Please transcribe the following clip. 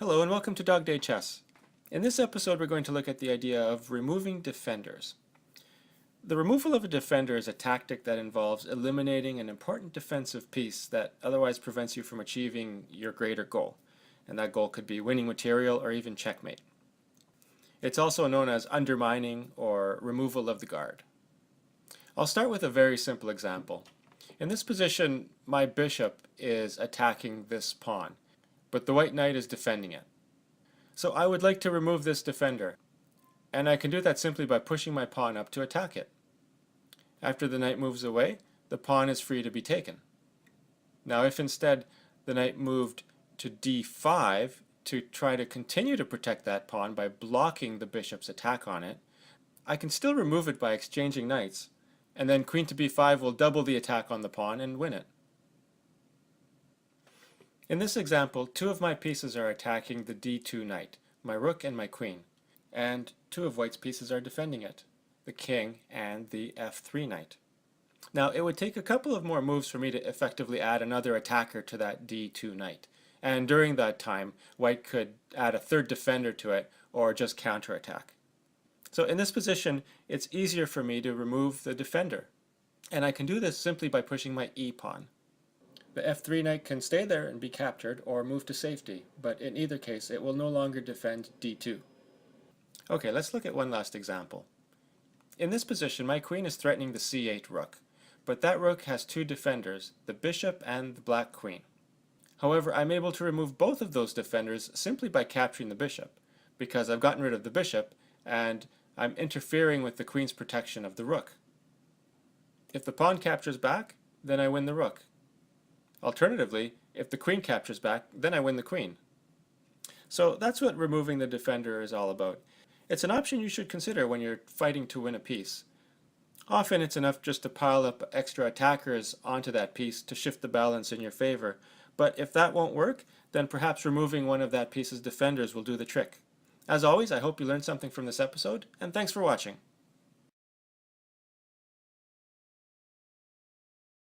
Hello and welcome to Dog Day Chess. In this episode we're going to look at the idea of removing defenders. The removal of a defender is a tactic that involves eliminating an important defensive piece that otherwise prevents you from achieving your greater goal, and that goal could be winning material or even checkmate. It's also known as undermining or removal of the guard. I'll start with a very simple example. In this position, my bishop is attacking this pawn, but the white knight is defending it. So I would like to remove this defender, and I can do that simply by pushing my pawn up to attack it. After the knight moves away, the pawn is free to be taken. Now if instead the knight moved to d5 to try to continue to protect that pawn by blocking the bishop's attack on it, I can still remove it by exchanging knights, and then queen to b5 will double the attack on the pawn and win it. In this example, two of my pieces are attacking the d2 knight, my rook and my queen, and two of white's pieces are defending it, the king and the f3 knight. Now it would take a couple of more moves for me to effectively add another attacker to that d2 knight, and during that time white could add a third defender to it or just counterattack. So in this position it's easier for me to remove the defender, and I can do this simply by pushing my e-pawn. The f3 knight can stay there and be captured or move to safety, but in either case it will no longer defend d2. Okay, let's look at one last example. In this position my queen is threatening the c8 rook, but that rook has two defenders, the bishop and the black queen. However, I'm able to remove both of those defenders simply by capturing the bishop, because I've gotten rid of the bishop and I'm interfering with the queen's protection of the rook. If the pawn captures back, then I win the rook. Alternatively, if the queen captures back, then I win the queen. So that's what removing the defender is all about. It's an option you should consider when you're fighting to win a piece. Often it's enough just to pile up extra attackers onto that piece to shift the balance in your favor, but if that won't work, then perhaps removing one of that piece's defenders will do the trick. As always, I hope you learned something from this episode, and thanks for watching.